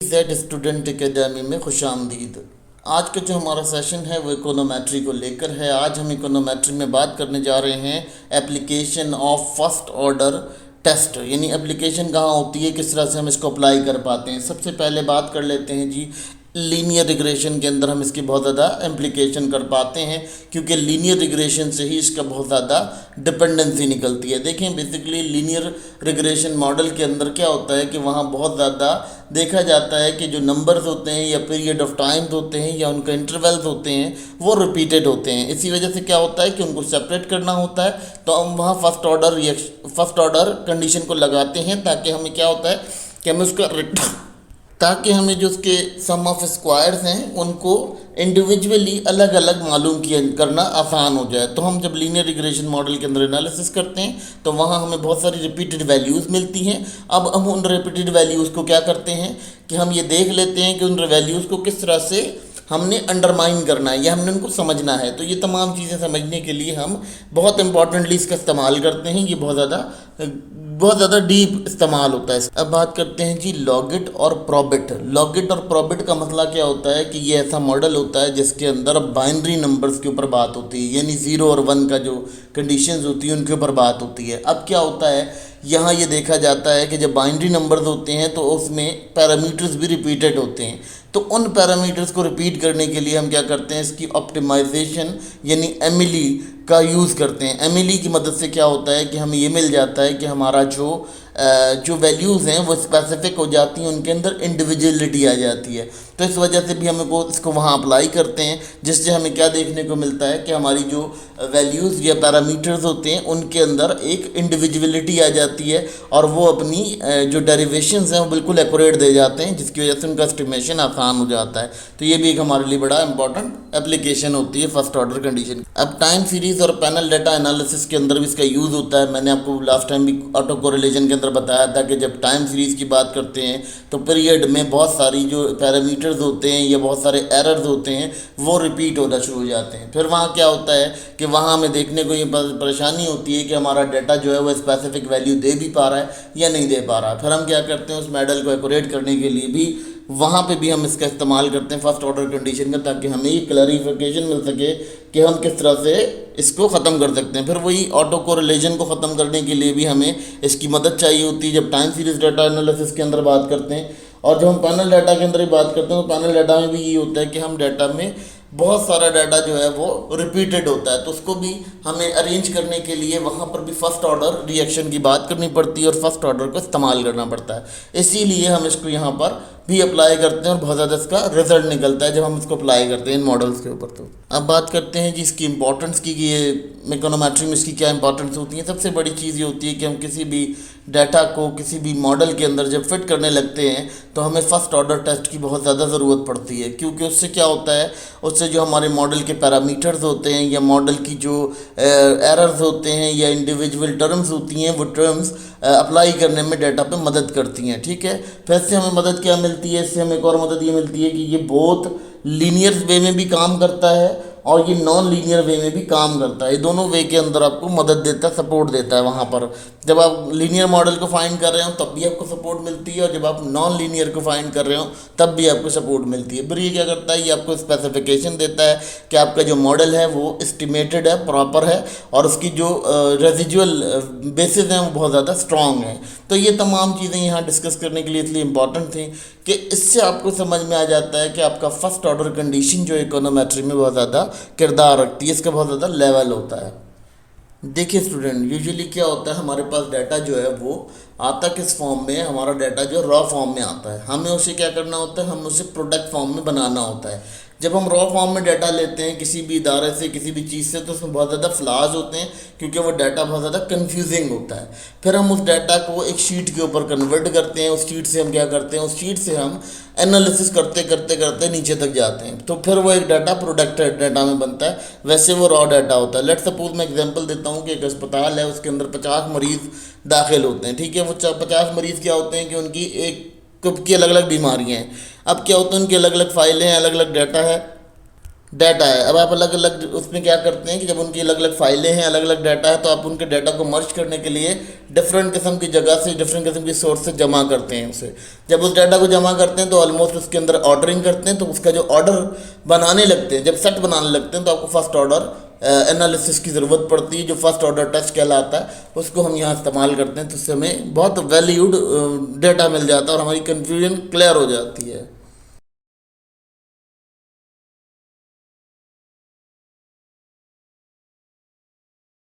Z student academy में खुशामदीद। आज का जो हमारा सेशन है वो इकोनोमेट्री को लेकर है। आज हम इकोनोमेट्री में बात करने जा रहे हैं application of first order test, यानी एप्लीकेशन कहाँ होती है, किस तरह से हम इसको अप्लाई कर पाते हैं। सबसे पहले बात कर लेते हैं जी लीनियर रिग्रेशन के अंदर हम इसकी बहुत ज़्यादा एप्लीकेशन कर पाते हैं, क्योंकि लीनियर रिग्रेशन से ही इसका बहुत ज़्यादा डिपेंडेंसी निकलती है। देखें बेसिकली लीनियर रिग्रेशन मॉडल के अंदर क्या होता है कि वहाँ बहुत ज़्यादा देखा जाता है कि जो नंबर्स होते हैं या पीरियड ऑफ टाइम्स होते हैं या उनके इंटरवल्स होते हैं वो रिपीटेड होते हैं। इसी वजह से क्या होता है कि उनको सेपरेट करना होता है, तो हम वहाँ फर्स्ट ऑर्डर कंडीशन को लगाते हैं ताकि हमें क्या होता है कि हमें उसका ताकि हमें जो उसके सम ऑफ स्क्वायर्स हैं उनको इंडिविजुअली अलग अलग मालूम किया करना आसान हो जाए। तो हम जब लीनियर रिग्रेशन मॉडल के अंदर एनालिसिस करते हैं तो वहाँ हमें बहुत सारी रिपीटेड वैल्यूज़ मिलती हैं। अब हम उन रिपीटेड वैल्यूज़ को क्या करते हैं कि हम ये देख लेते हैं कि उन वैल्यूज़ को किस तरह से हमने अंडरमाइन करना है या हमने उनको समझना है। तो ये तमाम चीज़ें समझने के लिए हम बहुत इंपॉर्टेंटली इसका इस्तेमाल करते हैं। ये बहुत ज़्यादा डीप इस्तेमाल होता है। अब बात करते हैं जी लॉगिट और प्रॉबिट। लॉगिट और प्रॉबिट का मसला क्या होता है कि ये ऐसा मॉडल होता है जिसके अंदर बाइनरी नंबर्स के ऊपर बात होती है, यानी 0 और 1 का जो कंडीशंस होती है उनके ऊपर बात होती है। अब क्या होता है यहाँ ये देखा जाता है कि जब बाइनरी नंबर्स होते हैं तो उसमें पैरामीटर्स भी रिपीटेड होते हैं। तो उन पैरामीटर्स को रिपीट करने के लिए हम क्या करते हैं, इसकी ऑप्टिमाइजेशन यानी एमिली का यूज़ करते हैं। एमिली की मदद से क्या होता है कि हमें ये मिल जाता है कि हमारा जो वैल्यूज़ हैं वो स्पेसिफिक हो जाती हैं, उनके अंदर इंडिविजुअलिटी आ जाती है। तो इस वजह से भी हमें इसको वहाँ अप्लाई करते हैं, जिससे हमें क्या देखने को मिलता है कि हमारी जो वैल्यूज़ या पैरामीटर्स होते हैं उनके अंदर एक इंडिविजुअलिटी आ जाती है और वो अपनी जो डेरिवेशंस हैं वो बिल्कुल एक्यूरेट दे जाते हैं, जिसकी वजह से उनका एस्टिमेशन आसान हो जाता है। तो ये भी एक हमारे लिए बड़ा इंपॉर्टेंट एप्लीकेशन होती है फर्स्ट ऑर्डर कंडीशन। अब टाइम सीरीज़ और पैनल डाटा एनालिसिस के अंदर भी इसका यूज़ होता है। मैंने आपको लास्ट टाइम भी ऑटो कोरिलेशन के अंदर बताया था कि जब टाइम सीरीज़ की बात करते हैं तो पीरियड में बहुत सारी जो पैरामीटर्स होते हैं या बहुत सारे एरर्स होते हैं वो रिपीट होना शुरू हो जाते हैं। फिर वहाँ क्या होता है कि वहाँ हमें देखने को ये परेशानी होती है कि हमारा डाटा जो है वो स्पेसिफिक वैल्यू दे भी पा रहा है या नहीं दे पा रहा है। फिर हम क्या करते हैं उस मॉडल को एक्यूरेट करने के लिए भी वहाँ पे भी हम इसका इस्तेमाल करते हैं फर्स्ट ऑर्डर कंडीशन का, ताकि हमें ये क्लैरिफिकेशन मिल सके कि हम किस तरह से इसको ख़त्म कर सकते हैं। फिर वही ऑटो कोरिलेशन को ख़त्म करने के लिए भी हमें इसकी मदद चाहिए होती है जब टाइम सीरीज़ डाटा एनालिसिस के अंदर बात करते हैं। और जब हम पैनल डाटा के अंदर ही बात करते हैं तो पैनल डाटा में भी ये होता है कि हम डाटा में बहुत सारा डाटा जो है वो रिपीटेड होता है, तो उसको भी हमें अरेंज करने के लिए वहाँ पर भी फर्स्ट ऑर्डर रिएक्शन की बात करनी पड़ती है और फर्स्ट ऑर्डर को इस्तेमाल करना पड़ता है। इसीलिए हम इसको यहाँ पर भी अप्लाई करते हैं और बहुत ज़्यादा इसका रिजल्ट निकलता है जब हम इसको अप्लाई करते हैं इन मॉडल्स के ऊपर। तो अब बात करते हैं जी इसकी इंपॉर्टेंस की कि ये इकोनोमेट्री में इसकी क्या इंपॉर्टेंस होती है। सबसे बड़ी चीज़ ये होती है कि हम किसी भी डाटा को किसी भी मॉडल के अंदर जब फिट करने लगते हैं तो हमें फ़र्स्ट ऑर्डर टेस्ट की बहुत ज़्यादा ज़रूरत पड़ती है, क्योंकि उससे क्या होता है, उससे जो हमारे मॉडल के पैरामीटर्स होते हैं या मॉडल की जो एरर्स होते हैं या इंडिविजुअल टर्म्स होती हैं वो टर्म्स अप्लाई करने में डाटा पे मदद करती हैं। ठीक है, फिर इससे हमें मदद क्या मिलती है, इससे हमें एक और मदद ये मिलती है कि ये बहुत लीनियर वे में भी काम करता है और ये नॉन लीनियर वे में भी काम करता है। ये दोनों वे के अंदर आपको मदद देता है, सपोर्ट देता है। वहाँ पर जब आप लीनियर मॉडल को फाइंड कर रहे हो तब भी आपको सपोर्ट मिलती है और जब आप नॉन लीनियर को फाइंड कर रहे हो तब भी आपको सपोर्ट मिलती है। फिर ये क्या करता है, ये आपको स्पेसिफिकेशन देता है कि आपका जो मॉडल है वो एस्टिमेटेड है, प्रॉपर है और उसकी जो रेजिजुअल बेसिस हैं वो बहुत ज़्यादा स्ट्रॉन्ग है। तो ये तमाम चीज़ें यहाँ डिस्कस करने के लिए इसलिए इम्पॉर्टेंट थी कि इससे आपको समझ में आ जाता है कि आपका फर्स्ट ऑर्डर कंडीशन जो इकोनोमेट्री में बहुत ज़्यादा किरदार रखती है, इसका बहुत ज़्यादा लेवल होता है। देखिए स्टूडेंट, यूजुअली क्या होता है, हमारे पास डाटा जो है वो आता किस फॉर्म में, हमारा डाटा जो रॉ फॉर्म में आता है। हमें उसे क्या करना होता है, हमें उसे प्रोडक्ट फॉर्म में बनाना होता है। जब हम रॉ फॉर्म में डाटा लेते हैं किसी भी इदारे से किसी भी चीज़ से तो उसमें बहुत ज़्यादा फ्लाज होते हैं, क्योंकि वो डाटा बहुत ज़्यादा कंफ्यूजिंग होता है। फिर हम उस डाटा को एक शीट के ऊपर कन्वर्ट करते हैं। उस शीट से हम क्या करते हैं, उस शीट से हम एनालिसिस करते करते करते नीचे तक जाते हैं, तो फिर वो एक डाटा प्रोडक्ट डाटा में बनता है। वैसे वो रॉ डाटा होता है। लेट सपोज मैं एग्जांपल देता हूँ कि एक अस्पताल है, उसके अंदर 50 मरीज़ दाखिल होते हैं। ठीक है, वो 50 मरीज़ क्या होते हैं कि उनकी एक की अलग अलग बीमारियाँ हैं। अब क्या होता है, उनकी अलग अलग फाइलें हैं, अलग अलग डाटा है। डाटा है। अब आप अलग अलग उसमें क्या करते हैं कि जब उनकी अलग अलग फाइलें हैं, अलग अलग डाटा है, तो आप उनके डाटा को मर्ज करने के लिए डिफरेंट किस्म की जगह से, डिफरेंट किस्म की सोर्स से जमा करते हैं उसे। जब उस डाटा को जमा करते हैं तो ऑलमोस्ट उसके अंदर ऑर्डरिंग करते हैं, तो उसका जो ऑर्डर बनाने लगते हैं, जब सेट बनाने लगते हैं, तो आपको फर्स्ट ऑर्डर एनालिसिस की ज़रूरत पड़ती है। जो फर्स्ट ऑर्डर टेस्ट कहलाता है उसको हम यहाँ इस्तेमाल करते हैं, तो उससे हमें बहुत वैल्यूड डेटा मिल जाता है और हमारी कन्फ्यूजन क्लियर हो जाती है।